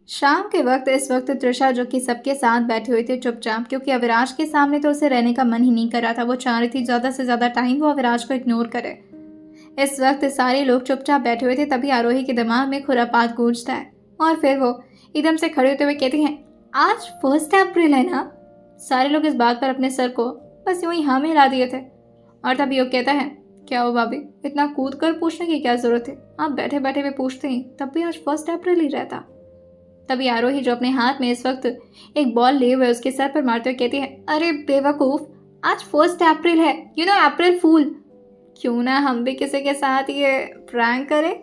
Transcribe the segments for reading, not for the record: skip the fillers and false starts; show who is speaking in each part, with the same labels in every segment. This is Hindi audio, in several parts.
Speaker 1: शाम के वक्त इस वक्त तृषा जो कि सबके साथ बैठी हुई थी चुपचाप, क्योंकि अविराज के सामने तो उसे रहने का मन ही नहीं कर रहा था। वो चाह रही थी ज़्यादा से ज़्यादा टाइम वो अविराज को इग्नोर करे। इस वक्त सारे लोग चुपचाप बैठे हुए थे, तभी आरोही के दिमाग में खुरापात गूंजता है और फिर वो एकदम से खड़े होते हुए कहती हैं, आज 1 अप्रैल है ना। सारे लोग इस बात पर अपने सर को बस यूं ही हाँ में हिला दिए थे। और तभी वो कहता है, क्या हो भाभी, इतना कूद कर पूछने की क्या जरूरत है, आप बैठे बैठे भी पूछते ही, तब भी आज 1 अप्रैल ही रहता। तभी आरोही जो अपने हाथ में इस वक्त एक बॉल लिए हुए उसके सर पर मारते हुए कहती है, अरे बेवकूफ, आज 1 अप्रैल है, यू नो अप्रैल फूल। क्यों ना हम भी किसी के साथ ये प्रैंक करें।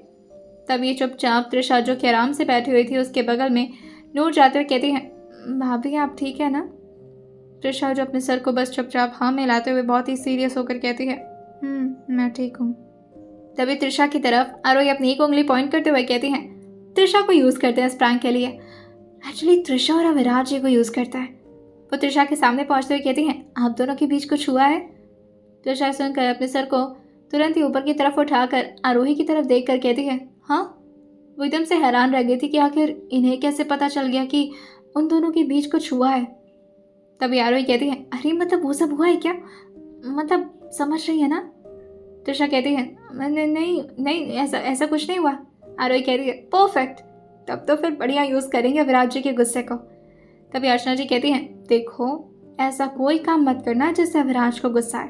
Speaker 1: तब ये चुपचाप तृषा जो कि आराम से बैठी हुई थी उसके बगल में नूर जाते हुए कहती है, भाभी आप ठीक है ना। तृषा जो अपने सर को बस चुपचाप हाँ में लाते हुए बहुत ही सीरियस होकर कहती है, मैं ठीक हूँ। तभी तृषा की तरफ आरोही अपनी एक उंगली पॉइंट करते हुए कहती है, तृषा को यूज़ करते हैं इस प्रैंक के लिए। एक्चुअली तृषा और अविराज जी को यूज़ करता है। वो तृषा के सामने पहुंचते हुए कहती हैं, आप दोनों के बीच कुछ हुआ है। तृषा सुनकर अपने सर को तुरंत ही ऊपर की तरफ उठाकर आरोही की तरफ देख कर कहती है, हाँ। वो एकदम से हैरान रह गई थी कि आखिर इन्हें कैसे पता चल गया कि उन दोनों के बीच कुछ हुआ है। तभी आरोही कहती है, अरे मतलब वो सब हुआ है क्या, मतलब समझ रही है ना। तृषा कहती है, नहीं नहीं नहीं, ऐसा कुछ नहीं हुआ। आरोही कहती है, परफेक्ट, तब तो फिर बढ़िया यूज़ करेंगे विराट जी के गुस्से को। तभी अर्चना जी कहती हैं, देखो ऐसा कोई काम मत करना जिससे विराज को गुस्सा आए।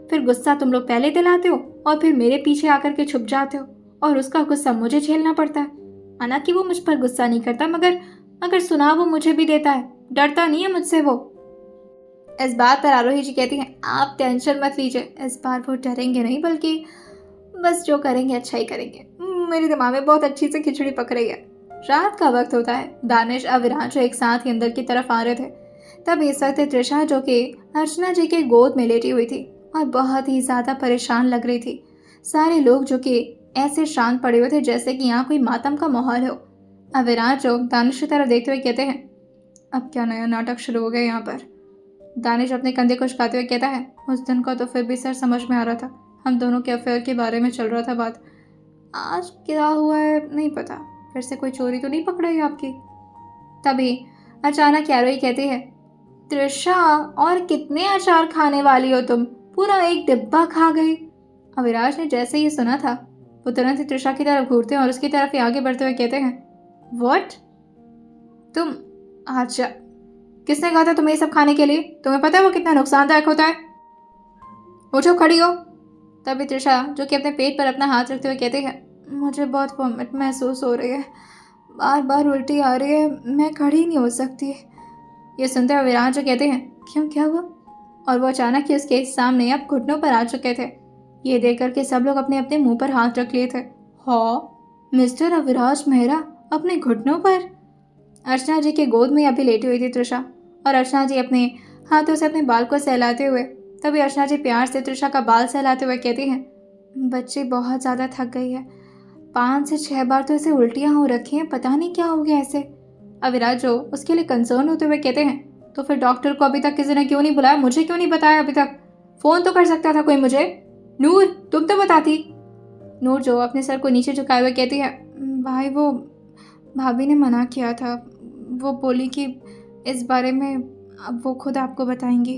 Speaker 1: फिर गुस्सा तुम लोग पहले दिलाते हो और फिर मेरे पीछे आकर के छुप जाते हो और उसका गुस्सा मुझे झेलना पड़ता है। हालांकि वो मुझ पर गुस्सा नहीं करता, मगर सुना वो मुझे भी देता है, डरता नहीं है मुझसे वो। इस बात पर आरोही जी कहती हैं, आप टेंशन मत लीजिए, इस बार वो डरेंगे नहीं, बल्कि बस जो करेंगे अच्छा ही करेंगे। मेरे दिमाग में बहुत अच्छी से खिचड़ी पक रही है। रात का वक्त होता है। दानिश अविराज एक साथ ही अंदर की तरफ आ रहे थे। तब इस वक्त तृषा जो कि अर्चना जी के गोद में लेटी हुई थी और बहुत ही ज़्यादा परेशान लग रही थी। सारे लोग जो कि ऐसे शांत पड़े हुए थे जैसे कि यहाँ कोई मातम का माहौल हो। अविराज जो दानिश की तरफ देखते हुए कहते हैं, अब क्या नया नाटक शुरू हो गया यहाँ पर। दानिश अपने कंधे को झुकाते हुए कहता है, उस दिन का तो फिर भी सर समझ में आ रहा था, हम दोनों के अफेयर के बारे में चल रहा था बात। आज क्या हुआ है नहीं पता, फिर से कोई चोरी तो नहीं पकड़ाई आपकी। तभी अचानक आरोही कहती है, तृषा और कितने अचार खाने वाली हो तुम, पूरा एक डिब्बा खा गई। अविराज ने जैसे ही सुना था वो तुरंत ही तृषा की तरफ घूरते हैं और उसकी तरफ ही आगे बढ़ते हुए कहते हैं, व्हाट, तुम, अच्छा किसने कहा था तुम्हें ये सब खाने के लिए, तुम्हें पता है वो कितना नुकसानदायक होता है। उठो खड़ी हो। तभी तृषा जो कि अपने पेट पर अपना हाथ रखते हुए कहती है, मुझे बहुत वॉमिट महसूस हो रही है, बार बार उल्टी आ रही है, मैं खड़ी नहीं हो सकती। ये सुनते हुए विराज जो कहते हैं, क्यों क्या हुआ। और वो अचानक ही उसके सामने अब घुटनों पर आ चुके थे। ये देख करके सब लोग अपने अपने मुंह पर हाथ रख लिए थे। हाँ, मिस्टर अविराज मेहरा अपने घुटनों पर। अर्चना जी के गोद में अभी लेटी हुई थी तृषा और अर्चना जी अपने हाथों से अपने बाल को सहलाते हुए। तभी अर्चना जी प्यार से तृषा का बाल सहलाते हुए कहती हैं, बच्ची बहुत ज़्यादा थक गई है, 5 से 6 बार तो इसे उल्टियाँ हो रखी हैं, पता नहीं क्या हो गया ऐसे। अविराज जो उसके लिए कंसर्न होते हुए कहते हैं, तो फिर डॉक्टर को अभी तक किसी ने क्यों नहीं बुलाया, मुझे क्यों नहीं बताया अभी तक, फ़ोन तो कर सकता था कोई मुझे। नूर तुम तो बताती। नूर जो अपने सर को नीचे झुकाए हुए कहती है, भाई वो भाभी ने मना किया था, वो बोली कि इस बारे में अब वो खुद आपको बताएंगी।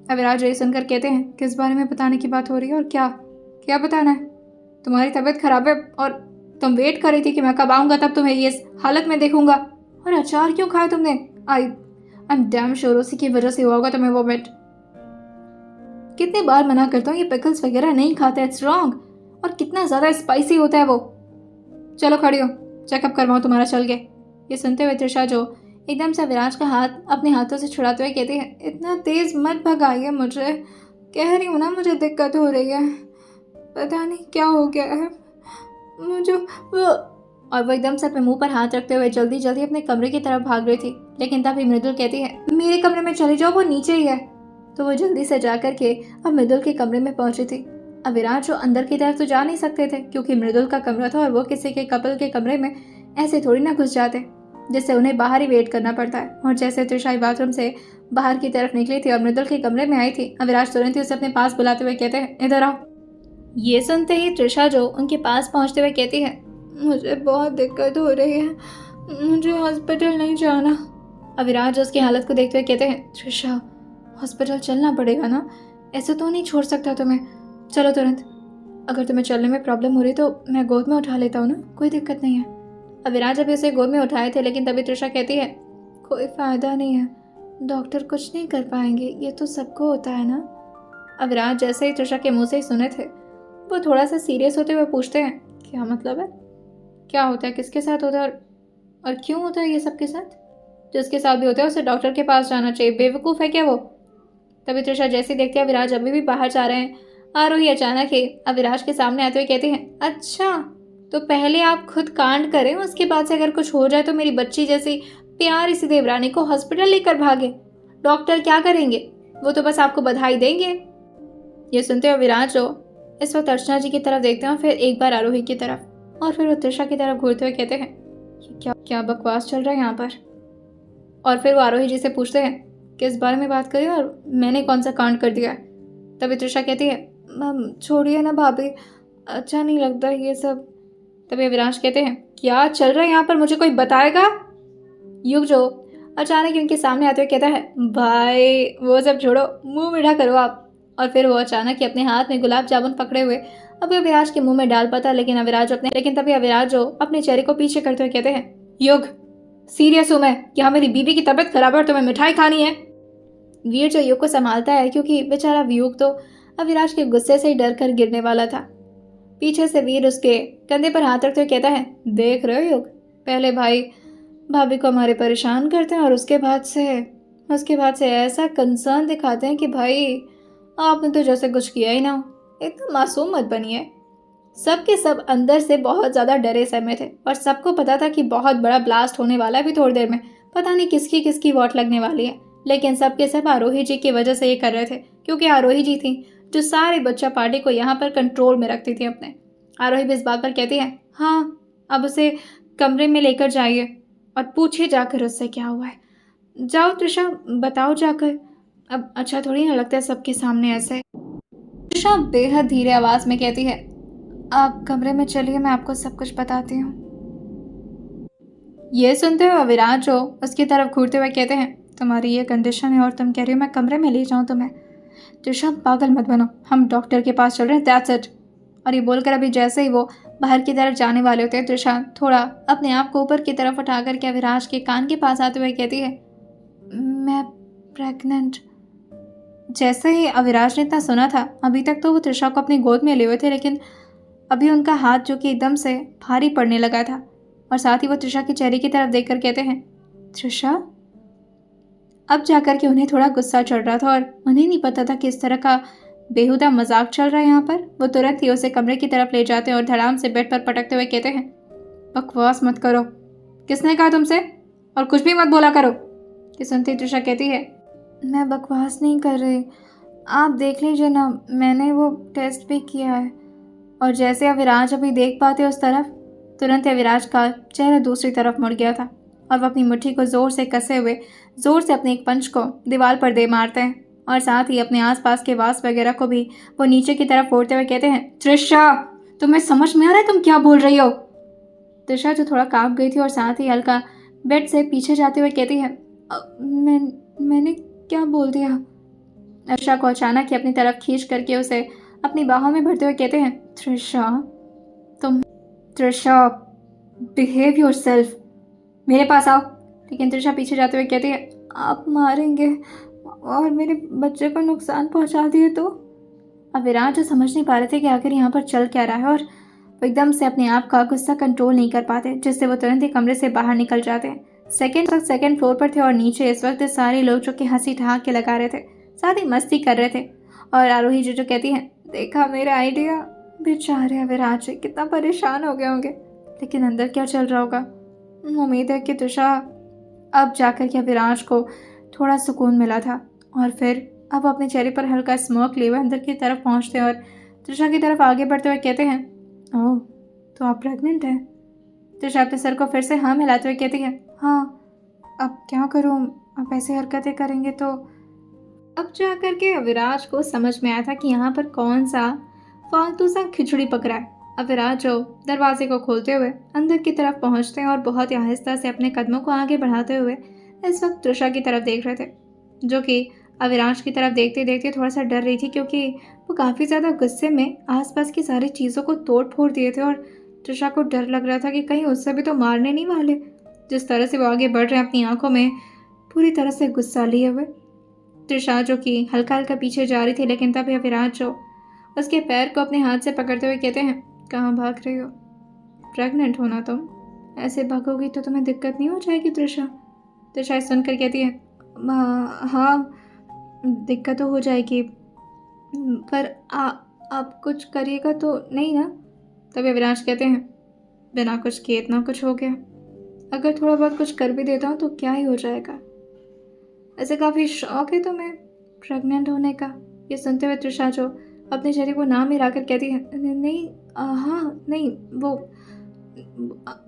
Speaker 1: अविराज ये सुनकर कहते हैं, किस बारे में बताने की बात हो रही है और क्या क्या बताना है। तुम्हारी तबीयत खराब है और तुम वेट कर रही थी कि मैं कब आऊँगा तब तुम्हें ये हालत में देखूंगा। और अचार क्यों खाया तुमने। आई एम डैम श्योर उसी की वजह से हुआ होगा तुम्हें वोमिट। कितनी बार मना करता हूँ ये पिकल्स वगैरह नहीं खाते, इट्स रॉन्ग, और कितना ज़्यादा स्पाइसी होता है वो। चलो खड़ी हो, चेकअप करवाओ तुम्हारा चल गया। ये सुनते हुए तृषा जो एकदम से विराज का हाथ अपने हाथों से छुड़ाते हुए कहती है, इतना तेज मत भगाइए मुझे, कह रही हूँ ना मुझे दिक्कत हो रही है, पता नहीं क्या हो गया है मुझे। और वो एकदम से अपने मुंह पर हाथ रखते हुए जल्दी जल्दी अपने कमरे की तरफ भाग रही थी। लेकिन तभी मृदुल कहती है, मेरे कमरे में चली जाओ, वो नीचे ही है। तो वो जल्दी से जा करके अब मृदुल के कमरे में पहुंची थी। अब विराज जो अंदर की तरफ तो जा नहीं सकते थे क्योंकि मृदुल का कमरा था और वो किसी के कपल के कमरे में ऐसे थोड़ी ना घुस जाते, जिससे उन्हें बाहर ही वेट करना पड़ता है। और जैसे तृषा बाथरूम से बाहर की तरफ निकली थी और मृदुल के कमरे में आई थी, अविराज तुरंत ही उसे अपने पास बुलाते हुए कहते हैं, इधर आओ। ये सुनते ही तृषा जो उनके पास पहुंचते हुए कहती है, मुझे बहुत दिक्कत हो रही है, मुझे हॉस्पिटल नहीं जाना। अविराज उसकी हालत को देखते हुए कहते हैं, त्रिशा हॉस्पिटल चलना पड़ेगा ना, ऐसे तो नहीं छोड़ सकता तुम्हें, चलो तुरंत। अगर तुम्हें चलने में प्रॉब्लम हो रही तो मैं गोद में उठा लेता हूँ ना, कोई दिक्कत नहीं है। अविराज अभी उसे गोद में उठाए थे, लेकिन तभी त्रिशा कहती है, कोई फ़ायदा नहीं है, डॉक्टर कुछ नहीं कर पाएंगे, ये तो सबको होता है ना। अविराज जैसे ही त्रिशा के मुंह से ही सुने थे, वो थोड़ा सा सीरियस होते हुए पूछते हैं, क्या मतलब है, क्या होता है, किसके साथ होता है और क्यों होता है ये सबके साथ? जिसके साथ भी होता है उसे डॉक्टर के पास जाना चाहिए, बेवकूफ़ है क्या वो? तभी त्रिशा जैसे ही देखती है अविराज अभी भी बाहर जा रहे हैं, आरोही अचानक ही अविराज के सामने आते हुए कहते हैं, अच्छा तो पहले आप खुद कांड करें, उसके बाद से अगर कुछ हो जाए तो मेरी बच्ची जैसी प्यारी सी देवरानी को हॉस्पिटल लेकर भागे, डॉक्टर क्या करेंगे, वो तो बस आपको बधाई देंगे। ये सुनते हुए अविराज जो इस वक्त अर्चना जी की तरफ देखते हैं, फिर एक बार आरोही की तरफ, और फिर वो त्रिशा की तरफ घूरते हुए कहते हैं, ये क्या क्या बकवास चल रहा है यहाँ पर? और फिर वो आरोही जी से पूछते हैं, किस बारे में बात करें और मैंने कौन सा कांड कर दिया है? तभी त्रिशा कहती है, छोड़िए ना भाभी, अच्छा नहीं लगता ये सब। तभी अविनाश कहते हैं, क्या चल रहा है यहाँ पर, मुझे कोई बताएगा? युग जो अचानक ही उनके सामने आते हुए कहता है, भाई वो सब छोड़ो, मुंह मीठा करो आप। और फिर वो अचानक ही अपने हाथ में गुलाब जामुन पकड़े हुए अभी अविनाश के मुंह में डाल पाता, लेकिन तभी अविनाश जो अपने चेहरे को पीछे करते हुए कहते हैं, युग सीरियस हूँ मैं, क्या मेरी बीवी की तबीयत खराब है और तुम्हें मिठाई खानी है? वीर जो युग को संभालता है, क्योंकि बेचारा युग तो अविनाश के गुस्से से ही डर कर गिरने वाला था। पीछे से वीर उसके कंधे पर हाथ रखते हुए कहता है, देख रहे हो युग, पहले भाई भाभी को हमारे परेशान करते हैं और उसके बाद से ऐसा कंसर्न दिखाते हैं कि भाई आपने तो जैसे कुछ किया ही ना हो। इतना मासूम मत बनिए। सबके सब अंदर से बहुत ज़्यादा डरे सहमे थे और सबको पता था कि बहुत बड़ा ब्लास्ट होने वाला है अभी थोड़ी देर में, पता नहीं किसकी किसकी वोट लगने वाली है। लेकिन सबके सब आरोही जी की वजह से ये कर रहे थे, क्योंकि आरोही जी थी जो सारे बच्चा पार्टी को यहाँ पर कंट्रोल में रखती थी अपने। आरोही भी इस बात पर कहती है, हाँ अब उसे कमरे में लेकर जाइए और पूछिए जाकर उससे क्या हुआ है। जाओ त्रिशा, बताओ जाकर, अब अच्छा थोड़ी ना लगता है सबके सामने ऐसे। त्रिशा बेहद धीरे आवाज में कहती है, आप कमरे में चलिए, मैं आपको सब कुछ बताती हूँ। ये सुनते हुए अविराज जो उसकी तरफ घूरते हुए कहते हैं, तुम्हारी ये कंडीशन है और तुम कह रही हो मैं कमरे में ले जाऊँ तुम्हें? त्रिशा पागल मत बनो, हम डॉक्टर के पास चल रहे हैं, दैट्स इट। और ये बोलकर अभी जैसे ही वो बाहर की तरफ जाने वाले होते हैं, त्रिशा थोड़ा अपने आप को ऊपर की तरफ उठा करके अविराज के कान के पास आते हुए कहती है, मैं प्रेग्नेंट। जैसे ही अविराज ने इतना सुना था, अभी तक तो वो त्रिशा को अपनी गोद में लिए हुए थे, लेकिन अभी उनका हाथ जो कि एकदम से भारी पड़ने लगा था और साथ ही वो त्रिशा के चेहरे की तरफ देखकर कहते हैं, त्रिशा। अब जाकर के उन्हें थोड़ा गुस्सा चढ़ रहा था और उन्हें नहीं पता था कि इस तरह का बेहुदा मजाक चल रहा है यहाँ पर। वो तुरंत ही उसे कमरे की तरफ ले जाते हैं और धड़ाम से बेड पर पटकते हुए कहते हैं, बकवास मत करो, किसने कहा तुमसे, और कुछ भी मत बोला करो। ये सुनती त्रिशा कहती है, मैं बकवास नहीं कर रही, आप देख लीजिए ना, मैंने वो टेस्ट भी किया है। और जैसे अविराज अभी देख पाते उस तरफ, तुरंत अविराज का चेहरा दूसरी तरफ मुड़ गया था और वो अपनी मुट्ठी को जोर से कसे हुए जोर से अपने एक पंच को दीवार पर दे मारते हैं और साथ ही अपने आसपास के वास वगैरह को भी वो नीचे की तरफ फोड़ते हुए कहते हैं, त्रिशा तुम्हें समझ में आ रहा है तुम क्या बोल रही हो? त्रिशा जो थोड़ा कांप गई थी और साथ ही हल्का बेड से पीछे जाते हुए कहती है, मैंने क्या बोल दिया? त्रिशा को अचानक ही अपनी तरफ खींच करके उसे अपनी बाहों में भरते हुए कहते हैं, त्रिशा बिहेव योरसेल्फ, मेरे पास आओ। लेकिन त्रिशा पीछे जाते हुए कहती है, आप मारेंगे और मेरे बच्चे को नुकसान पहुंचा दिए तो? अब विराट जो समझ नहीं पा रहे थे कि आखिर यहाँ पर चल क्या रहा है और वो एकदम से अपने आप का गुस्सा कंट्रोल नहीं कर पाते, जिससे वो तुरंत ही कमरे से बाहर निकल जाते हैं। सेकेंड फ्लोर पर थे और नीचे इस वक्त सारे लोग जो कि हंसी ठहाके लगा रहे थे, साथ ही मस्ती कर रहे थे। और आरोही जो कहती है, देखा मेरा आइडिया, बेचारे विराट जी कितना परेशान हो गए होंगे, लेकिन अंदर क्या चल रहा होगा। उम्मीद है कि त्रिशा अब जाकर के विराट को थोड़ा सुकून मिला था। और फिर अब अपने चेहरे पर हल्का स्मोक लिए हुए अंदर की तरफ पहुंचते हैं और त्रिशा की तरफ आगे बढ़ते हुए कहते हैं, ओह तो आप प्रेग्नेंट हैं? त्रिशा अपने सर को फिर से हाँ मिलाते हुए कहती है, हाँ अब क्या करूँ, आप ऐसे हरकतें करेंगे तो। अब जाकर के अविराज को समझ में आया था कि यहाँ पर कौन सा फालतू सा खिचड़ी पक रहा है। अविराज जो दरवाजे को खोलते हुए अंदर की तरफ पहुंचते हैं और बहुत ही आहिस्ता से अपने कदमों को आगे बढ़ाते हुए इस वक्त तृषा की तरफ देख रहे थे, जो कि अविनाश की तरफ देखते देखते थोड़ा सा डर रही थी, क्योंकि वो काफ़ी ज़्यादा गुस्से में आसपास की सारी चीज़ों को तोड़ फोड़ दिए थे और तृषा को डर लग रहा था कि कहीं उससे भी तो मारने नहीं वाले। जिस तरह से वो आगे बढ़ रहे हैं अपनी आंखों में पूरी तरह से गुस्सा लिए हुए, तृषा जो कि हल्का हल्का पीछे जा रही थी, लेकिन तभी अविनाश जो उसके पैर को अपने हाथ से पकड़ते हुए कहते हैं, कहाँ भाग रही हो? प्रेग्नेंट हो ना तुम? ऐसे भागोगी तो तुम्हें दिक्कत नहीं हो जाएगी तृषा? तृषा सुनकर कहती है, हाँ दिक्कत तो हो जाएगी, पर आप कुछ करिएगा तो नहीं ना? तभी अविनाश कहते हैं, बिना कुछ किए इतना कुछ हो गया, अगर थोड़ा बहुत कुछ कर भी देता हूँ तो क्या ही हो जाएगा? ऐसे काफ़ी शौक है तुम्हें प्रेग्नेंट होने का? ये सुनते हुए तृषा जो अपने चेहरे को ना मिलाकर कहती है, नहीं हाँ नहीं,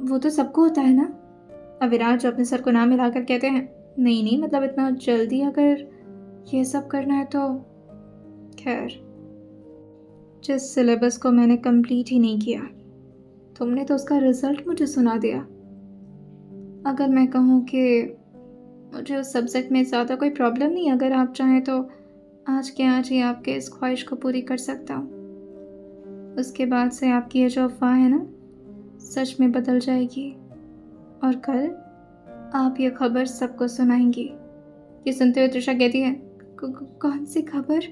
Speaker 1: वो तो सबको होता है ना? अविनाश अपने सर को ना मिलाकर कहते हैं, नहीं नहीं, मतलब इतना जल्दी अगर ये सब करना है तो। खैर, जिस सिलेबस को मैंने कंप्लीट ही नहीं किया, तुमने तो उसका रिजल्ट मुझे सुना दिया। अगर मैं कहूँ कि मुझे उस सब्जेक्ट में ज़्यादा कोई प्रॉब्लम नहीं, अगर आप चाहें तो आज के आज ही आपके इस ख्वाहिश को पूरी कर सकता हूँ। उसके बाद से आपकी ये जो अफवाह है ना, सच में बदल जाएगी और कल आप ये खबर सबको सुनाएंगी। ये सुनते हुए तृषा कहती है, कौन सी खबर?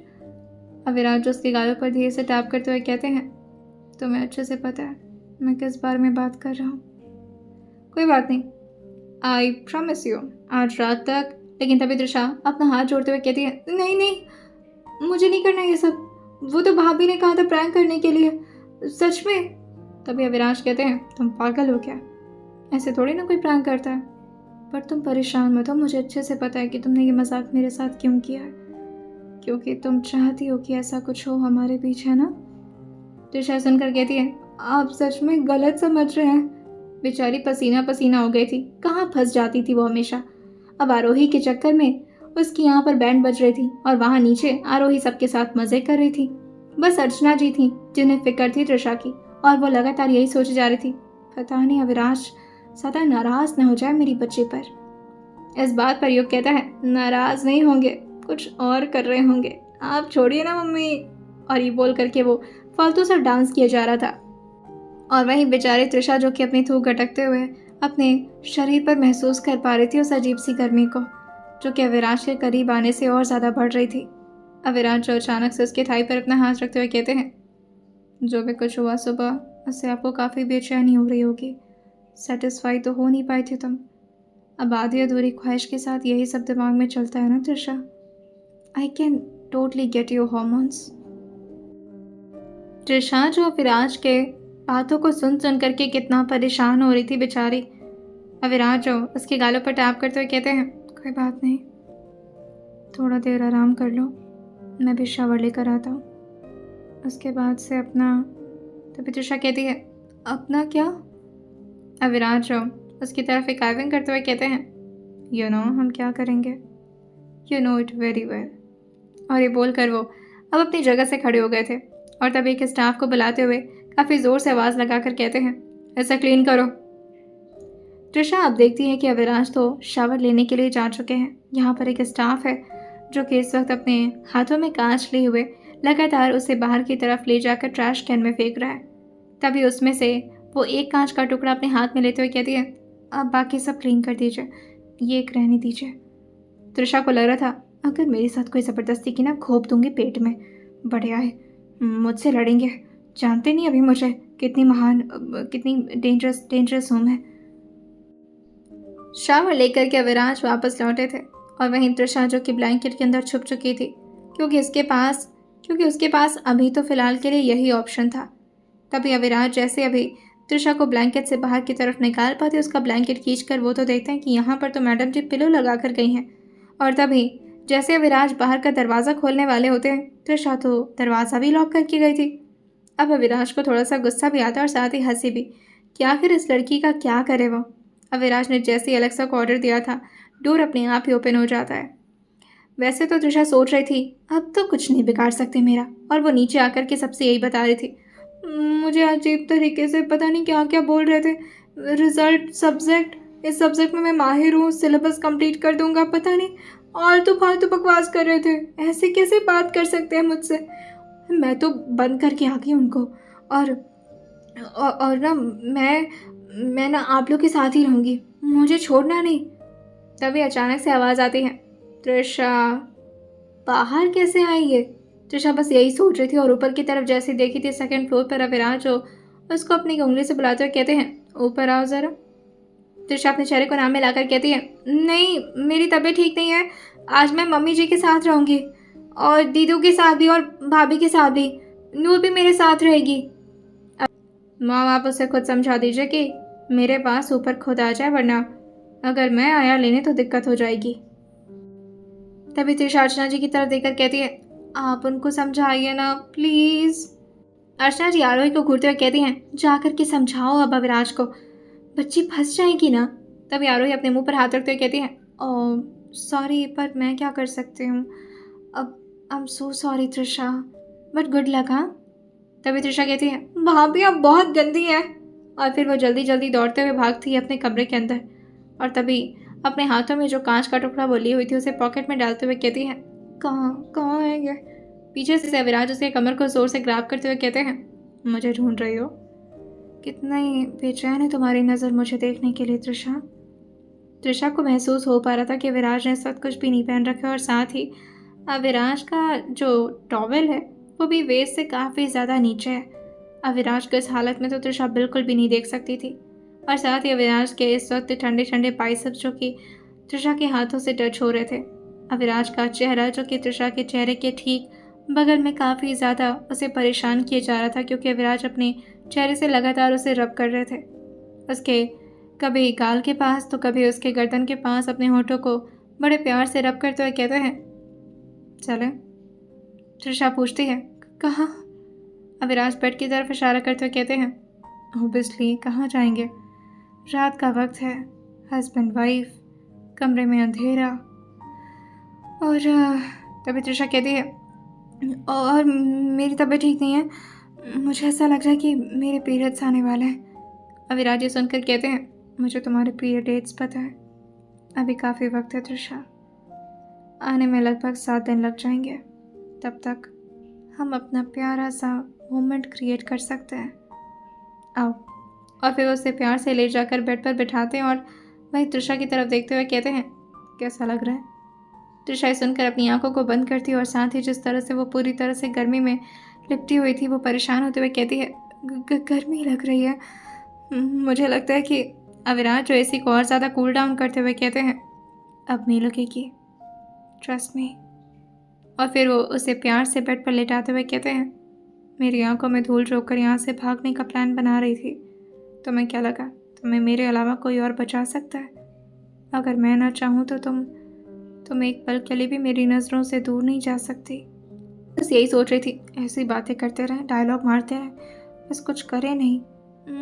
Speaker 1: अविनाश जो उसके गालों पर धीरे से टैप करते हुए कहते हैं, तुम्हें अच्छे से पता है मैं किस बारे में बात कर रहा हूँ। कोई बात नहीं, आई प्रॉमिस यू, आज रात तक। लेकिन तभी तृषा अपना हाथ जोड़ते हुए कहती है, नहीं नहीं, मुझे नहीं करना ये सब, वो तो भाभी ने कहा था प्रैंक करने के लिए, सच में। तभी अविनाश कहते हैं, तुम पागल हो क्या? ऐसे थोड़ी ना कोई प्रैंक करता है। पर तुम परेशान मत हो, मुझे अच्छे से पता है कि तुमने ये मजाक मेरे साथ क्यों किया है, क्योंकि तुम चाहती हो कि ऐसा कुछ हो हमारे बीच, है ना? तृषा सुनकर कहती है, आप सच में गलत समझ रहे हैं। बेचारी पसीना पसीना हो गई थी, कहाँ फंस जाती थी वो हमेशा। अब आरोही के चक्कर में उसकी यहाँ पर बैंड बज रही थी और वहाँ नीचे आरोही सबके साथ मजे कर रही थी। बस अर्चना जी थी जिन्हें फिक्र थी तृषा की, और वो लगातार यही सोचे जा रही थी, पता नहीं अविनाश सदा नाराज न हो जाए मेरी बच्ची पर। इस बात पर युग कहता है, नाराज नहीं होंगे, कुछ और कर रहे होंगे, आप छोड़िए ना मम्मी। और ये बोल करके वो फालतू सा डांस किया जा रहा था, और वहीं बेचारे तृषा जो कि अपनी थूक गटकते हुए अपने शरीर पर महसूस कर पा रही थी उस अजीब सी गर्मी को, जो कि अविनाश के करीब आने से और ज़्यादा बढ़ रही थी। अविनाश जो अचानक से उसके थाई पर अपना हाथ रखते हुए कहते हैं, जो भी कुछ हुआ सुबह, उससे आपको काफ़ी बेचैनी हो रही होगी, सेटिस्फाई तो हो नहीं पाई थी तुम। अब आधी अधूरी ख्वाहिश के साथ यही सब दिमाग में चलता है ना Trisha? I can totally get your hormones. Trisha जो अविनाश के बातों को सुन सुन करके कितना परेशान हो रही थी बेचारी। अविनाश जो उसके गालों पर टैप करते हुए कहते हैं, कोई बात नहीं, थोड़ा देर आराम कर लो, मैं भी शावर लेकर आता हूँ, उसके बाद से अपना। तभी तृषा कहती है, अपना क्या? अविनाश जो उसकी तरफ एक आइविंग करते हुए कहते हैं, यू नो हम क्या करेंगे, you know it very well. और ये बोलकर वो अब अपनी जगह से खड़े हो गए थे, और तभी एक स्टाफ को बुलाते हुए काफ़ी ज़ोर से आवाज़ लगाकर कहते हैं, ऐसा क्लीन करो। तृषा अब देखती है कि अविनाश तो शावर लेने के लिए जा चुके हैं। यहाँ पर एक स्टाफ है जो कि इस वक्त अपने हाथों में कांच लिए हुए लगातार उसे बाहर की तरफ ले जाकर ट्रैश कैन में फेंक रहा है। तभी उसमें से वो एक कांच का टुकड़ा अपने हाथ में लेते हुए कहती है, अब बाकी सब क्लीन कर दीजिए, ये एक रहने दीजिए। तृषा को लग रहा था, अगर मेरे साथ कोई ज़बरदस्ती की ना, घोंप दूंगी पेट में, बढ़िया है, मुझसे लड़ेंगे, जानते नहीं अभी मुझे कितनी महान, कितनी डेंजरस हूँ मैं। शावर लेकर के अविनाश वापस लौटे थे, और वहीं तृषा जो कि ब्लैंकेट के अंदर छुप चुकी थी, क्योंकि उसके पास अभी तो फिलहाल के लिए यही ऑप्शन था। तभी अविनाश जैसे अभी तृषा को ब्लैंकेट से बाहर की तरफ निकाल पाते उसका ब्लैंकेट खींचकर वो तो देखते हैं कि यहाँ पर तो मैडम जी पिलो लगा कर गई हैं। और तभी जैसे अविनाश बाहर का दरवाज़ा खोलने वाले होते हैं, तृषा तो दरवाज़ा भी लॉक करके गई थी। अब अविनाश को थोड़ा सा गुस्सा भी आता है और साथ ही हंसी भी कि आखिर इस लड़की का क्या करे वो। अविनाश ने जैसे ही अलेक्सा को ऑर्डर दिया था, डोर अपने आप ही ओपन हो जाता है। वैसे तो तृषा सोच रही थी, अब तो कुछ नहीं बिगाड़ सकते मेरा, और वो नीचे आकर के सबसे यही बता रही थी, मुझे अजीब तरीके से पता नहीं क्या क्या बोल रहे थे। रिजल्ट, सब्जेक्ट, इस सब्जेक्ट में मैं माहिर हूँ, सिलेबस कंप्लीट कर दूंगा, पता नहीं आलतू फालतू बकवास कर रहे थे। ऐसे कैसे बात कर सकते हैं मुझसे। मैं तो बंद करके आ गई उनको। और और ना मैं ना आप लोग के साथ ही रहूँगी, मुझे छोड़ना नहीं। तभी अचानक से आवाज़ आती है, त्रिशा। बाहर कैसे आई ये? त्रिशा बस यही सोच रही थी और ऊपर की तरफ जैसे देखी थी सेकंड फ्लोर पर अविराज जो उसको अपनी उंगली से बुलाते हुए कहते हैं, ऊपर आओ ज़रा। त्रिशा अपने चेहरे को नाम में लाकर कहती है, नहीं, मेरी तबीयत ठीक नहीं है, आज मैं मम्मी जी के साथ रहूँगी और दीदू के साथ भी और भाभी के साथ भी। नूर भी मेरे साथ रहेगी। माँ, आप उसे खुद समझा दीजिए कि मेरे पास ऊपर खुद आ जाए, वरना अगर मैं आया लेने तो दिक्कत हो जाएगी। तभी त्रिशा अर्चना जी की तरफ देखकर कहती है, आप उनको समझाइए ना प्लीज़। अर्चना जी आरोही को घूरते हुए कहती हैं, जाकर के समझाओ अब अविराज को, बच्ची फंस जाएगी ना। तभी आरोही अपने मुंह पर हाथ रखते हुए कहती हैं, ओह सॉरी, पर मैं क्या कर सकती हूँ अब। I am so sorry Trisha, but good luck. हाँ। तभी त्रिशा कहती है, भाभी आप बहुत गंदी हैं। और फिर वो जल्दी जल्दी दौड़ते हुए भागती है अपने कमरे के अंदर। और तभी अपने हाथों में जो कांच का टुकड़ा वो ली हुई थी उसे पॉकेट में डालते हुए कहती है, कहाँ कहाँ है ये। पीछे से अविराज उसके कमर को जोर से ग्राब करते हुए कहते हैं, मुझे ढूंढ रही हो? कितनी बेचैन है तुम्हारी नज़र मुझे देखने के लिए त्रिशा। त्रिशा को महसूस हो पा रहा था कि अविराज ने इस वक्त कुछ भी नहीं पहन रखा और साथ ही अविराज का जो टॉवेल है वो भी वेस्ट से काफ़ी ज़्यादा नीचे है। अविराज को इस हालत में तो त्रिशा बिल्कुल भी नहीं देख सकती थी। और साथ ही अविराज के इस वक्त ठंडे ठंडे बाइसेप्स जो कि त्रिशा के हाथों से टच हो रहे थे। अविराज का चेहरा जो कि त्रिशा के चेहरे के ठीक बगल में काफ़ी ज़्यादा उसे परेशान किया जा रहा था, क्योंकि अविराज अपने चेहरे से लगातार उसे रब कर रहे थे। उसके कभी गाल के पास तो कभी उसके गर्दन के पास अपने होठों को बड़े प्यार से रब करते हुए कहते हैं, चलें। त्रिशा पूछती है, कहाँ? अविराज बेड की तरफ इशारा करते हुए कहते हैं, ओबियसली कहाँ जाएंगे, रात का वक्त है, हस्बैंड वाइफ, कमरे में अंधेरा। और तभी त्रिशा कहती है, और मेरी तबीयत ठीक नहीं है, मुझे ऐसा लग रहा है कि मेरे पीरियड्स आने वाले हैं। अविराज ये सुनकर कहते हैं, मुझे तुम्हारे पीरियड डेट्स पता है, अभी काफ़ी वक्त है त्रिशा, आने में लगभग 7 दिन लग जाएंगे। तब तक हम अपना प्यारा सा मोमेंट क्रिएट कर सकते हैं, आओ। और फिर उसे प्यार से ले जाकर बेड पर बिठाते हैं और वही त्रिशा की तरफ देखते हुए कहते हैं, कैसा लग रहा है? त्रिशा सुनकर अपनी आंखों को बंद करती है और साथ ही जिस तरह से वो पूरी तरह से गर्मी में लिपटी हुई थी वो परेशान होते हुए कहती है, गर्मी लग रही है। मुझे लगता है कि अविराज जो एसी को और ज़्यादा कूल डाउन करते हुए कहते हैं, अब नहीं लगेगी, ट्रस्ट मी। और फिर वो उसे प्यार से बेड पर लेटाते हुए कहते हैं, मेरी आंखों में धूल झोंककर यहाँ से भागने का प्लान बना रही थी, तुम्हें क्या लगा तुम्हें मेरे अलावा कोई और बचा सकता है? अगर मैं ना चाहूँ तो तुम एक पल के लिए भी मेरी नज़रों से दूर नहीं जा सकती। बस यही सोच रही थी, ऐसी बातें करते रहें, डायलॉग मारते रहें, बस कुछ करे नहीं,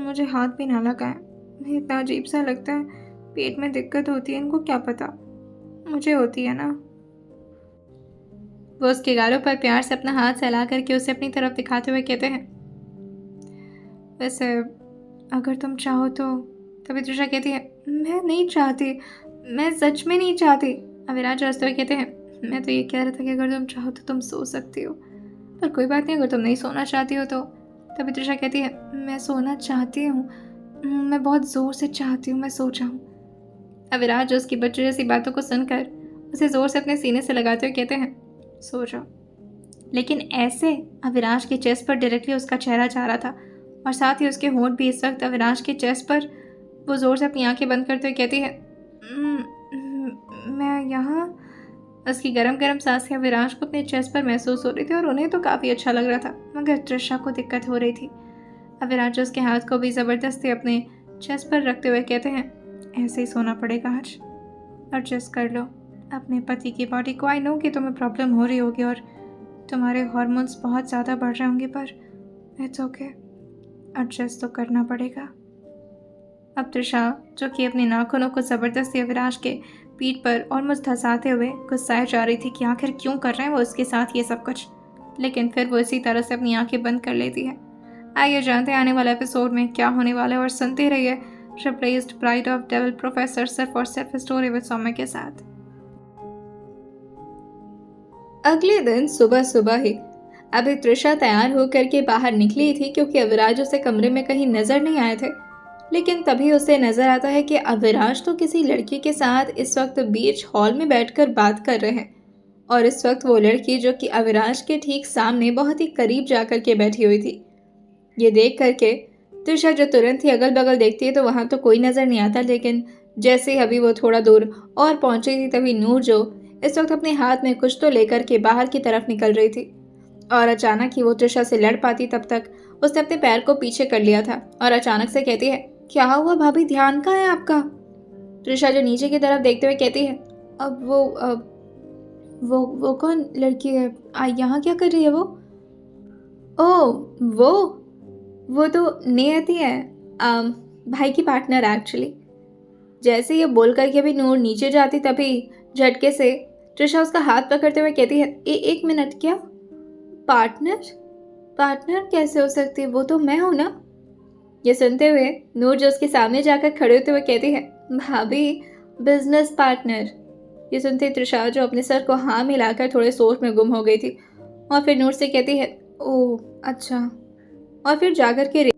Speaker 1: मुझे हाथ भी ना लगाए। इतना अजीब सा लगता है, पेट में दिक्कत होती है, इनको क्या पता, मुझे होती है ना। वो उसके गालों पर प्यार से अपना हाथ सहला करके उसे अपनी तरफ दिखाते हुए कहते हैं, वैसे अगर तुम चाहो तो। तभी त्रिशा कहती है, मैं नहीं चाहती, मैं सच में नहीं चाहती। अविराज हंसते हुए कहते हैं, मैं तो ये कह रहा था कि अगर तुम चाहो तो तुम सो सकती हो, पर कोई बात नहीं अगर तुम नहीं सोना चाहती हो तो। तभी त्रिशा कहती है, मैं सोना चाहती हूँ, मैं बहुत ज़ोर से चाहती हूँ मैं सो जाऊँ। अविराज जो उसकी बच्चों जैसी बातों को सुनकर उसे ज़ोर से अपने सीने से लगाते हुए कहते हैं, सो जाओ। लेकिन ऐसे अविराज के चेस्ट पर डायरेक्टली उसका चेहरा जा रहा था और साथ ही उसके होंठ भी इस वक्त अविराज के चेस्ट पर। वो ज़ोर से अपनी आंखें बंद करते हुए कहती है, मैं यहाँ। उसकी गरम गरम सांसें अविराज को अपने चेस्ट पर महसूस हो रही थी और उन्हें तो काफ़ी अच्छा लग रहा था, मगर त्रिशा को दिक्कत हो रही थी। अविराज उसके हाथ को भी ज़बरदस्ती अपने चेस्ट पर रखते हुए कहते हैं, ऐसे ही सोना पड़ेगा आज, एडजस्ट कर लो अपने पति की बॉडी को। आई नो कि तुम्हें प्रॉब्लम हो रही होगी और तुम्हारे हार्मोन्स बहुत ज़्यादा बढ़ रहे होंगे, पर इट्स ओके, एडजस्ट तो करना पड़ेगा। अब त्रिशा जो कि अपने नाखूनों को ज़बरदस्ती अविराज के पीठ पर ऑलमोस्ट धंसाते हुए गुस्साए जा रही थी कि आखिर क्यों कर रहे हैं वो उसके साथ ये सब कुछ, लेकिन फिर वो इसी तरह से अपनी आंखें बंद कर लेती है। आइए जानते हैं आने वाले एपिसोड में क्या होने वाला है और सुनते रहिए replaced bride of devil professor सिर्फ और सिर्फ स्टोरी विद सौम्य के साथ। अगले दिन सुबह सुबह ही अभी त्रिशा तैयार होकर के बाहर निकली थी क्योंकि अविराज उसे कमरे में कहीं नजर नहीं आए थे। लेकिन तभी उसे नजर आता है कि अविराज तो किसी लड़की के साथ इस वक्त बीच हॉल में बैठकर बात कर रहे हैं और इस वक्त वो लड़की जो कि अविराज के ठीक सामने बहुत ही करीब जाकर के बैठी हुई थी। ये देख करके त्रिशा जो तुरंत ही अगल बगल देखती है तो वहां तो कोई नजर नहीं आता, लेकिन जैसे ही अभी वो थोड़ा दूर और पहुंची थी तभी नूर जो इस वक्त अपने हाथ में कुछ तो लेकर के बाहर की तरफ निकल रही थी और अचानक ही वो त्रिशा से लड़ पाती तब तक उसने अपने पैर को पीछे कर लिया था और अचानक से कहती है, क्या हुआ भाभी, ध्यान कहाँ है आपका? त्रिशा जो नीचे की तरफ देखते हुए कहती है, अब वो कौन लड़की है? यहाँ क्या कर रही है वो? ओ वो तो नियति है, भाई की पार्टनर एक्चुअली। जैसे ये बोल करके भी नूर नीचे जाती तभी झटके से त्रिशा उसका हाथ पकड़ते हुए कहती है, एक मिनट, क्या पार्टनर कैसे हो सकती है? वो तो मैं हूं ना। ये सुनते हुए नूर जो उसके सामने जाकर खड़े होते हुए कहती है, भाभी, बिजनेस पार्टनर। ये सुनते त्रिशा जो अपने सर को हाँ मिलाकर थोड़े सोच में गुम हो गई थी और फिर नूर से कहती है, ओह अच्छा। और फिर जाकर के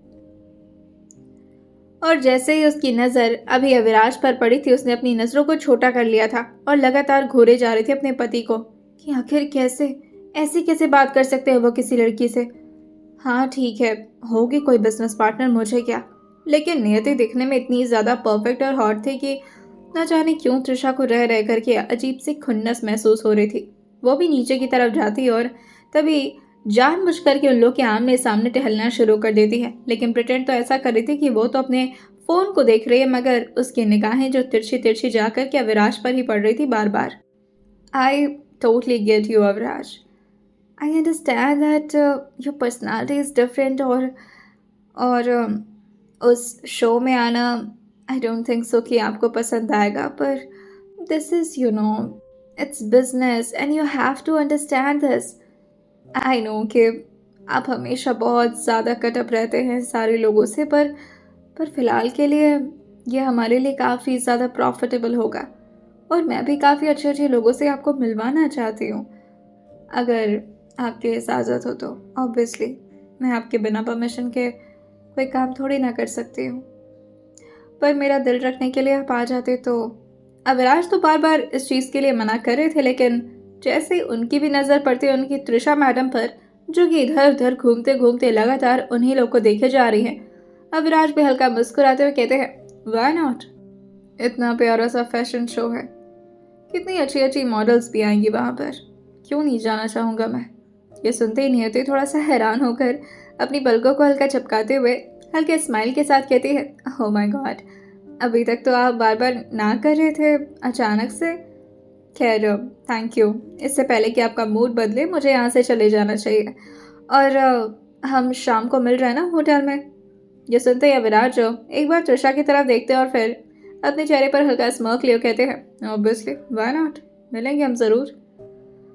Speaker 1: और जैसे ही उसकी नज़र अभी अविराज पर पड़ी थी उसने अपनी नज़रों को छोटा कर लिया था और लगातार घूरे जा रही थी अपने पति को कि आखिर कैसे बात कर सकते हैं वो किसी लड़की से। हाँ ठीक है, होगी कोई बिजनेस पार्टनर, मुझे क्या। लेकिन नियति दिखने में इतनी ज़्यादा परफेक्ट और हॉट थी कि न जाने क्यों त्रिशा को रह रह करके अजीब सी खुन्नस महसूस हो रही थी। वो भी नीचे की तरफ जाती और तभी जानबूझ करके उन लोग के आमने सामने टहलना शुरू कर देती है, लेकिन प्रिटेंड तो ऐसा कर रही थी कि वो तो अपने फ़ोन को देख रही है, मगर उसकी निगाहें जो तिरछी तिरछी जाकर के अविराज पर ही पड़ रही थी बार बार। I totally get you Aviraj, I understand that your personality is different और उस शो में आना आई डोंट थिंक सो कि आपको पसंद आएगा, पर this is it's business and you have to understand this. I know कि आप हमेशा बहुत ज़्यादा कटअप रहते हैं सारे लोगों से, पर फिलहाल के लिए ये हमारे लिए काफ़ी ज़्यादा प्रॉफिटेबल होगा और मैं भी काफ़ी अच्छे अच्छे लोगों से आपको मिलवाना चाहती हूँ। अगर आपकी इजाज़त हो तो ऑब्वियसली मैं आपके बिना परमिशन के कोई काम थोड़ी ना कर सकती हूँ, पर मेरा दिल रखने के लिए आप आ जाते तो। अविराज तो बार बार इस चीज़ के लिए मना कर रहे थे, लेकिन जैसे ही उनकी भी नज़र पड़ती है उनकी त्रिशा मैडम पर जो कि इधर उधर घूमते घूमते लगातार उन्हीं लोग को देखे जा रही हैं, अविराज भी हल्का मुस्कुराते हुए कहते हैं, व्हाई नॉट, इतना प्यारा सा फैशन शो है, कितनी अच्छी अच्छी मॉडल्स भी आएंगी वहाँ पर, क्यों नहीं जाना चाहूँगा मैं। ये सुनते ही नियति थोड़ा सा हैरान होकर अपनी पलकों को हल्का चपकाते हुए हल्के स्माइल के साथ कहती है, ओह माय गॉड, अभी तक तो आप बार बार ना कर रहे थे, अचानक से। खैर थैंक यू, इससे पहले कि आपका मूड बदले मुझे यहाँ से चले जाना चाहिए और हम शाम को मिल रहे हैं ना होटल में। ये सुनते ही अविराज एक बार त्रिशा की तरफ देखते हैं और फिर अपने चेहरे पर हल्का स्मर्क लिए कहते हैं, ऑब्वियसली व्हाई नॉट, मिलेंगे हम ज़रूर।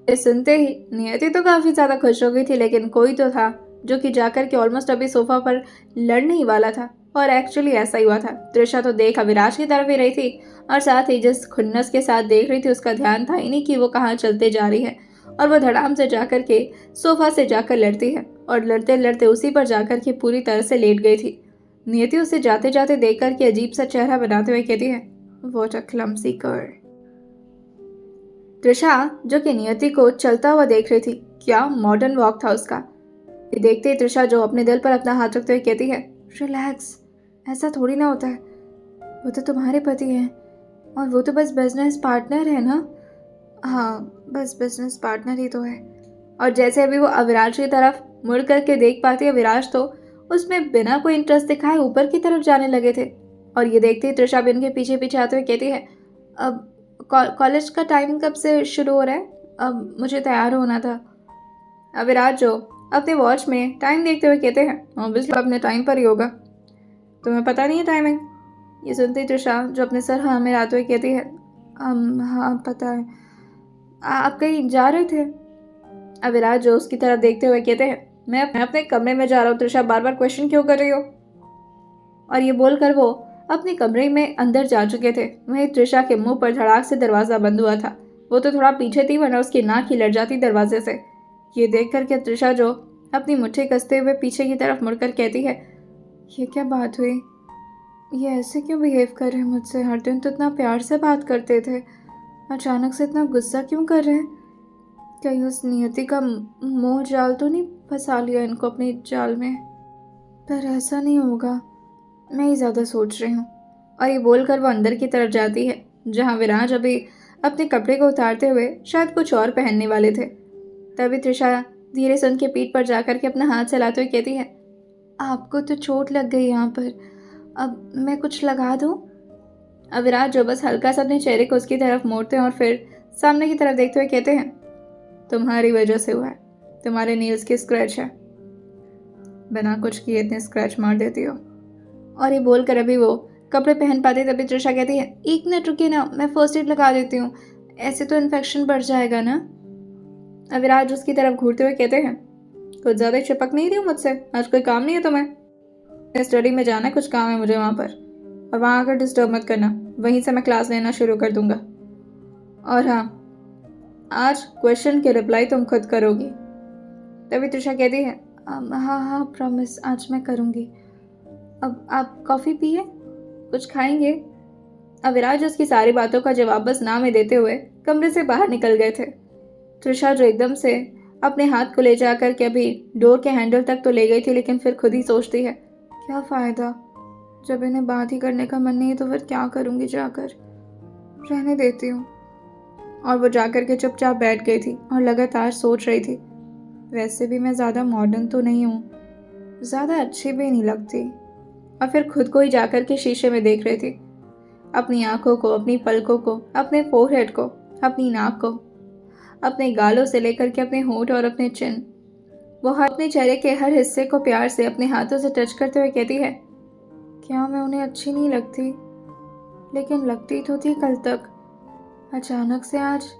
Speaker 1: ये सुनते ही नियति तो काफ़ी ज़्यादा खुश हो गई थी, लेकिन कोई तो था जो कि जाकर के ऑलमोस्ट अभी सोफा पर लड़ने ही वाला था और एक्चुअली ऐसा ही हुआ था। त्रिशा तो देख अविराज की तरफ ही रही थी और साथ ही जिस खुन्नस के साथ देख रही थी उसका ध्यान था ही नहीं कि वो कहाँ चलते जा रही है और वो धड़ाम से जाकर के सोफा से जाकर लड़ती है और लड़ते लड़ते उसी पर जाकर के पूरी तरह से लेट गई थी। नियति उसे जाते जाते देख कर के अजीब सा चेहरा बनाते हुए कहती है, what a clumsy girl. Trisha जो कि नियति को चलता हुआ देख रही थी, क्या मॉडर्न वॉक था उसका। ये देखते ही त्रिशा जो अपने दिल पर अपना हाथ रखते हुए कहती है, रिलैक्स, ऐसा थोड़ी ना होता है, वो तो तुम्हारे पति हैं और वो तो बस बिजनेस पार्टनर है ना। हाँ बस बिजनेस पार्टनर ही तो है। और जैसे अभी वो अविराज की तरफ मुड़ करके देख पाती है, विराज तो उसमें बिना कोई इंटरेस्ट दिखाए ऊपर की तरफ जाने लगे थे और ये देखते ही त्रिशा भी उनके पीछे पीछे आते हुए कहती है, अब कॉलेज का टाइम कब से शुरू हो रहा है? अब मुझे तैयार होना था। अविराज जो अपने वॉच में टाइम देखते हुए कहते हैं, ऑब्वियसली अपने टाइम पर ही होगा, तुम्हें पता नहीं है टाइमिंग? ये सुनते ही त्रिशा जो अपने सर हाँ में आते हुए कहती है, हाँ पता है। आप कहीं जा रहे थे? अविराज जो उसकी तरफ देखते हुए कहते हैं, मैं अपने कमरे में जा रहा हूँ, त्रिशा बार बार क्वेश्चन क्यों कर रही हो? और ये बोलकर वो अपने कमरे में अंदर जा चुके थे। वहीं त्रिशा के मुंह पर धड़ाक से दरवाज़ा बंद हुआ था। वो तो थोड़ा पीछे थी, वरना उसकी नाक ही लड़ जाती दरवाजे से। ये देख कर के त्रिशा जो अपनी मुट्ठी कसते हुए पीछे की तरफ मुड़कर कहती है, ये क्या बात हुई? ये ऐसे क्यों बिहेव कर रहे हैं मुझसे? हर दिन तो इतना प्यार से बात करते थे, अचानक से इतना गुस्सा क्यों कर रहे हैं? कहीं उस नियति का मोह जाल तो नहीं फंसा लिया इनको अपने जाल में? पर ऐसा नहीं होगा, मैं ही ज़्यादा सोच रही हूँ। और ये बोलकर वो अंदर की तरफ जाती है, जहाँ विराज अभी अपने कपड़े को उतारते हुए शायद कुछ और पहनने वाले थे। तभी त्रिशा धीरे से उनके पीठ पर जाकर के अपना हाथ चलाते हुए कहती है, आपको तो चोट लग गई यहाँ पर, अब मैं कुछ लगा दूँ? अब विराज जो बस हल्का सा अपने चेहरे को उसकी तरफ मोड़ते हैं और फिर सामने की तरफ देखते हुए कहते हैं, तुम्हारी वजह से हुआ है, तुम्हारे नील्स की स्क्रैच है, बिना कुछ किए इतने स्क्रैच मार देती हो। और ये बोलकर अभी वो कपड़े पहन पाती तभी त्रिशा कहती है, 1 मिनट रुकिए ना, मैं फर्स्ट एड लगा देती हूँ, ऐसे तो इन्फेक्शन बढ़ जाएगा ना। अविराज उसकी तरफ घूरते हुए कहते हैं, कुछ ज़्यादा चिपक नहीं रही हो मुझसे? आज कोई काम नहीं है तुम्हें? स्टडी में जाना है, कुछ काम है मुझे वहाँ पर, और वहाँ आकर डिस्टर्ब मत करना, वहीं से मैं क्लास लेना शुरू कर दूंगा। और हाँ, आज क्वेश्चन के रिप्लाई तुम खुद करोगी। तभी त्रिशा कहती है, हाँ हाँ प्रॉमिस, आज मैं करूँगी। अब आप कॉफ़ी पिए, कुछ खाएंगे? अविराज उसकी सारी बातों का जवाब बस ना में देते हुए कमरे से बाहर निकल गए थे। त्रिशा जो एकदम से अपने हाथ को ले जाकर के अभी डोर के हैंडल तक तो ले गई थी, लेकिन फिर खुद ही सोचती है, क्या फ़ायदा, जब इन्हें बात ही करने का मन नहीं है तो फिर क्या करूँगी जाकर, रहने देती हूँ। और वो जाकर के चुपचाप बैठ गई थी और लगातार सोच रही थी, वैसे भी मैं ज़्यादा मॉडर्न तो नहीं हूँ, ज़्यादा अच्छी भी नहीं लगती। और फिर खुद को ही जाकर के शीशे में देख रही थी, अपनी आंखों को, अपनी पलकों को, अपने फोरहेड को, अपनी नाक को, अपने गालों से लेकर के अपने होंठ और अपने चिन। वो अपने चेहरे के हर हिस्से को प्यार से अपने हाथों से टच करते हुए कहती है, क्या मैं उन्हें अच्छी नहीं लगती? लेकिन लगती तो थी कल तक, अचानक से आज।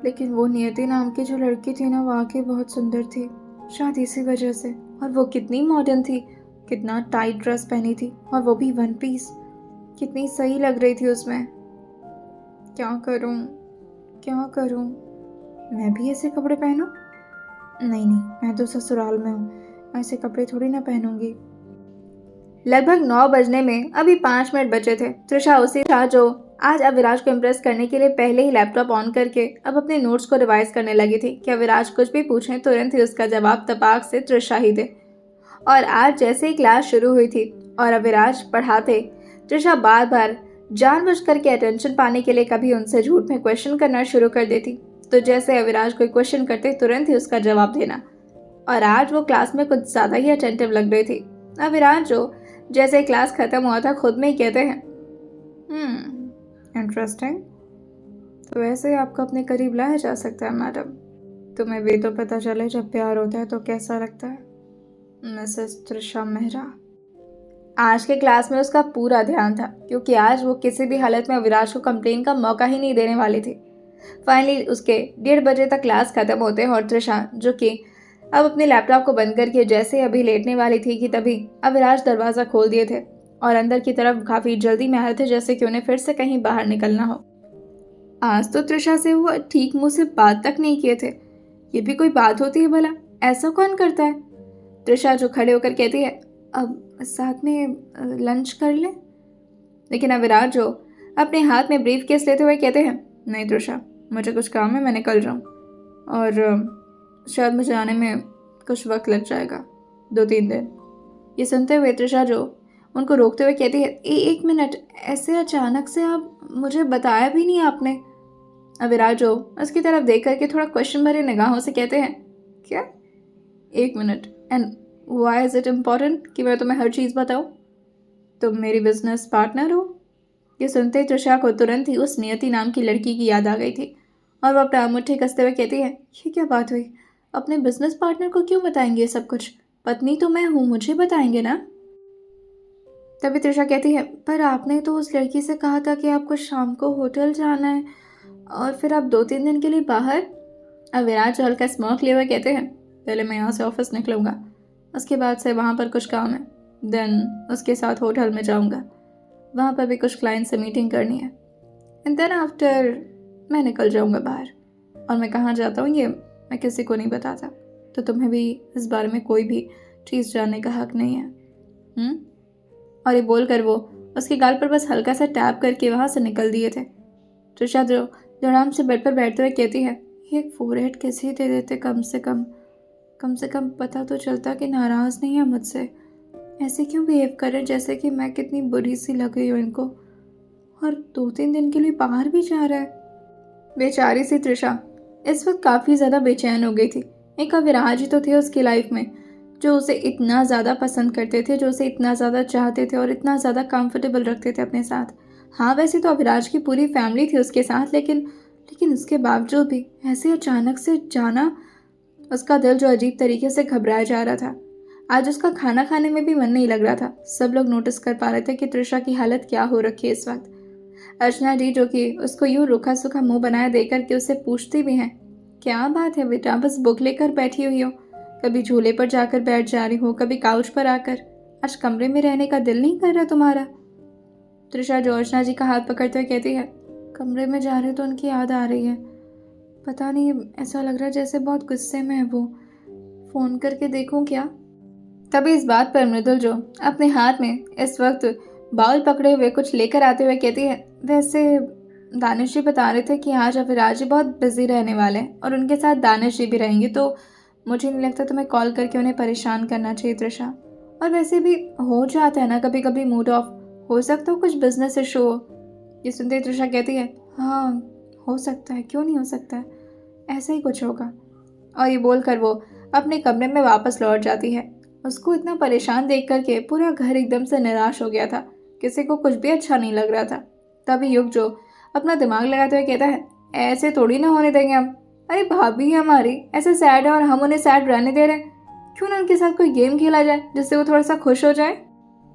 Speaker 1: लेकिन वो नियति नाम की जो लड़की थी ना, वाकई बहुत सुंदर थी, शायद इसी वजह से। और वो कितनी मॉडर्न थी, कितना टाइट ड्रेस पहनी थी, और वो भी 1 पीस, कितनी सही लग रही थी उसमें। क्या करूं, क्या करूं? मैं भी ऐसे कपड़े पहनूं? नहीं नहीं, मैं तो ससुराल में हूँ, ऐसे कपड़े थोड़ी ना पहनूंगी। लगभग 9 बजने में अभी 5 मिनट बचे थे। त्रिशा उसी था जो आज अविराज को इम्प्रेस करने के लिए पहले ही लैपटॉप ऑन करके अब अपने नोट्स को रिवाइज करने लगी थी कि अविराज कुछ भी पूछे तुरंत ही उसका जवाब तपाक से त्रिशा ही दे। और आज जैसे ही क्लास शुरू हुई थी और अविराज पढ़ाते, त्रिशा बार बार जानबूझ करके अटेंशन पाने के लिए कभी उनसे झूठ में क्वेश्चन करना शुरू कर देती, तो जैसे अविराज कोई क्वेश्चन करते तुरंत ही उसका जवाब देना। और आज वो क्लास में कुछ ज़्यादा ही अटेंटिव लग रही थी। अविराज जो जैसे क्लास खत्म हुआ था खुद में ही कहते हैं, इंटरेस्टिंग, तो वैसे ही आपको अपने करीब लाया जा सकता है मैडम। तुम्हें भी तो पता चले जब प्यार होता है तो कैसा लगता है, मिसेस त्रिशा मेहरा। आज के क्लास में उसका पूरा ध्यान था, क्योंकि आज वो किसी भी हालत में अविराज को कंप्लेन का मौका ही नहीं देने वाली थी। फाइनली उसके 1:30 बजे तक क्लास खत्म होते हैं और त्रिशा जो कि अब अपने लैपटॉप को बंद करके जैसे अभी लेटने वाली थी कि तभी अविराज दरवाज़ा खोल दिए थे और अंदर की तरफ काफ़ी जल्दी में आ रहे थे, जैसे कि उन्हें फिर से कहीं बाहर निकलना हो। आज तो त्रिशा से वो ठीक मुँह से बात तक नहीं किए थे। ये भी कोई बात होती है भला? ऐसा कौन करता है? त्रिशा जो खड़े होकर कहती है, अब साथ में लंच कर लें। लेकिन अविराज जो अपने हाथ में ब्रीफ केस लेते हुए कहते हैं, नहीं त्रिशा, मुझे कुछ काम है, मैं निकल रहा हूँ, और शायद मुझे आने में कुछ वक्त लग जाएगा, 2-3 दिन। ये सुनते हुए त्रिशा जो उनको रोकते हुए कहती है, एक मिनट, ऐसे अचानक से आप, मुझे बताया भी नहीं आपने। अविराज जो उसकी तरफ देख करके थोड़ा क्वेश्चन भरे निगाहों से कहते हैं, क्या 1 minute, and why is it important कि मैं तुम्हें हर चीज़ बताऊँ? तुम मेरी बिजनेस पार्टनर हो। ये सुनते ही त्रिशा को तुरंत ही उस नियति नाम की लड़की की याद आ गई थी और वह अपना मुट्ठी कसते हुए कहती है, ये क्या बात हुई, अपने बिजनेस पार्टनर को क्यों बताएंगे ये सब कुछ? पत्नी तो मैं हूँ, मुझे बताएंगे ना। तभी त्रिशा कहती है, पर आपने तो उस लड़की से कहा था कि आपको शाम को होटल जाना है और फिर आप 2-3 दिन के लिए बाहर। अविराज हल्का स्मोक लिए हुए कहते हैं, पहले मैं यहाँ से ऑफिस निकलूँगा, उसके बाद से वहाँ पर कुछ काम है, देन उसके साथ होटल में जाऊँगा, वहाँ पर भी कुछ क्लाइंट से मीटिंग करनी है, एंड देन आफ्टर मैं निकल जाऊँगा बाहर। और मैं कहाँ जाता हूँ ये मैं किसी को नहीं बताता, तो तुम्हें भी इस बारे में कोई भी चीज़ जानने का हक नहीं है। और ये बोलकर वो उसके गाल पर बस हल्का सा टैप करके वहाँ से निकल दिए थे। त्रिशा जो आराम से बेड पर बैठते हुए कहती है, ये एक फोरहेड कैसे दे देते, कम से कम पता तो चलता कि नाराज़ नहीं है मुझसे। ऐसे क्यों बिहेव कर रहे हैं जैसे कि मैं कितनी बुरी सी लग रही हूँ इनको, और 2-3 दिन के लिए बाहर भी जा रहा है। बेचारी सी त्रिशा इस वक्त काफ़ी ज़्यादा बेचैन हो गई थी। एक अविराज ही तो थे उसकी लाइफ में, जो उसे इतना ज़्यादा पसंद करते थे, जो उसे इतना ज़्यादा चाहते थे और इतना ज़्यादा कंफर्टेबल रखते थे अपने साथ। हाँ, वैसे तो अविराज की पूरी फैमिली थी उसके साथ, लेकिन उसके बावजूद भी ऐसे अचानक से जाना, उसका दिल जो अजीब तरीके से घबराया जा रहा था। आज उसका खाना खाने में भी मन नहीं लग रहा था। सब लोग नोटिस कर पा रहे थे कि त्रिशा की हालत क्या हो रखी है इस वक्त। अर्चना जी जो कि उसको यूँ रूखा सूखा मुंह बनाया देकर के उससे पूछती भी हैं, क्या बात है बेटा, बस बुक लेकर बैठी हुई हो, कभी झूले पर जाकर बैठ जा रही हो, कभी काउच पर आकर, आज कमरे में रहने का दिल नहीं कर रहा तुम्हारा? त्रिशा जो अर्चना जी का हाथ पकड़ते हुए कहती है, कमरे में जा रहे तो उनकी याद आ रही है, पता नहीं ऐसा लग रहा है जैसे बहुत गुस्से में है वो, फ़ोन करके देखूं क्या? तभी इस बात पर मृदुल जो अपने हाथ में इस वक्त बाउल पकड़े हुए कुछ लेकर आते हुए कहती है, वैसे दानिश जी बता रहे थे कि आज अविराज जी बहुत बिजी रहने वाले हैं और उनके साथ दानिश जी भी रहेंगे, तो मुझे नहीं लगता तुम्हें कॉल करके उन्हें परेशान करना चाहिए त्रिशा। और वैसे भी हो जाता है ना कभी कभी मूड ऑफ, हो सकता हो कुछ बिजनेस इशू हो। ये सुनते ही त्रिशा कहती है, हाँ हो सकता है, क्यों नहीं हो सकता है, ऐसा ही कुछ होगा। और ये बोलकर वो अपने कमरे में वापस लौट जाती है। उसको इतना परेशान देख करके पूरा घर एकदम से निराश हो गया था, किसी को कुछ भी अच्छा नहीं लग रहा था। तभी युग जो अपना दिमाग लगाते हुए कहता है, ऐसे थोड़ी ना होने देंगे हम, अरे भाभी हमारी ऐसे सैड है और हम उन्हें सैड रहने दे रहे हैं, क्यों ना उनके साथ कोई गेम खेला जाए जिससे वो थोड़ा सा खुश हो जाए।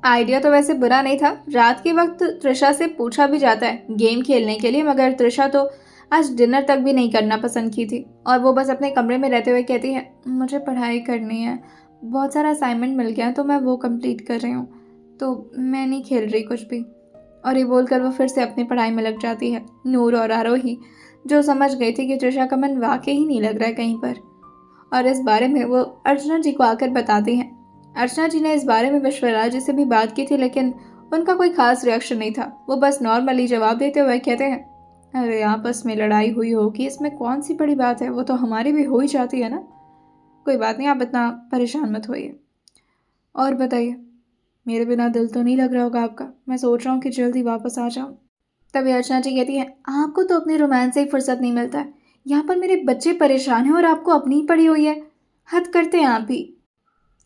Speaker 1: आइडिया तो वैसे बुरा नहीं था, रात के वक्त त्रिशा से पूछा भी जाता है गेम खेलने के लिए, मगर त्रिशा तो आज डिनर तक भी नहीं करना पसंद की थी और वो बस अपने कमरे में रहते हुए कहती है, मुझे पढ़ाई करनी है, बहुत सारा असाइनमेंट मिल गया तो मैं वो कंप्लीट कर रही हूँ, तो मैं नहीं खेल रही कुछ भी। और ये बोलकर वो फिर से अपनी पढ़ाई में लग जाती है। नूर और आरोही जो समझ गई थी कि त्रिशा का मन वाकई ही नहीं लग रहा है कहीं पर, और इस बारे में वो अर्चना जी को आकर बताती हैं। अर्चना जी ने इस बारे में विश्वराज जी से भी बात की थी, लेकिन उनका कोई खास रिएक्शन नहीं था। वो बस नॉर्मली जवाब देते हुए कहते हैं, अरे आपस में लड़ाई हुई होगी, इसमें कौन सी बड़ी बात है, वो तो हमारी भी हो ही जाती है ना, कोई बात नहीं, आप इतना परेशान मत होइए। और बताइए, मेरे बिना दिल तो नहीं लग रहा होगा आपका, मैं सोच रहा हूँ कि जल्दी वापस आ जाऊँ। तभी अर्चना जी कहती है, आपको तो अपने रोमांस से ही फुर्सत नहीं मिलता है, यहाँ पर मेरे बच्चे परेशान हैं और आपको अपनी ही पड़ी हुई है, हद करते हैं आप भी।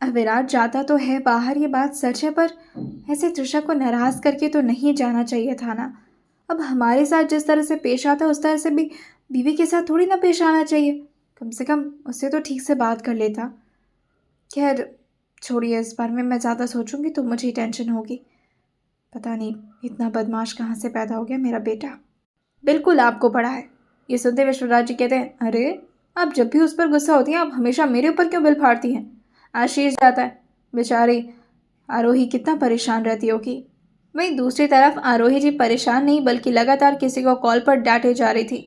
Speaker 1: अविराज जाता तो है बाहर, ये बात सच है, पर ऐसे त्रिशा को नाराज़ करके तो नहीं जाना चाहिए था ना। अब हमारे साथ जिस तरह से पेश आता है उस तरह से भी बीवी के साथ थोड़ी ना पेश आना चाहिए, कम से कम उससे तो ठीक से बात कर लेता। खैर छोड़िए, इस बारे में मैं ज़्यादा सोचूंगी तो मुझे ही टेंशन होगी। पता नहीं इतना बदमाश कहाँ से पैदा हो गया मेरा बेटा, बिल्कुल आपको पड़ा है। ये सुनते विश्वराज जी कहते हैं, अरे आप जब भी उस पर गुस्सा होती हैं आप हमेशा मेरे ऊपर क्यों बिल फाड़ती हैं? आशीष जाता है, बेचारी आरोही कितना परेशान रहती होगी। वहीं दूसरी तरफ आरोही जी परेशान नहीं बल्कि लगातार किसी को कॉल पर डांटे जा रही थी।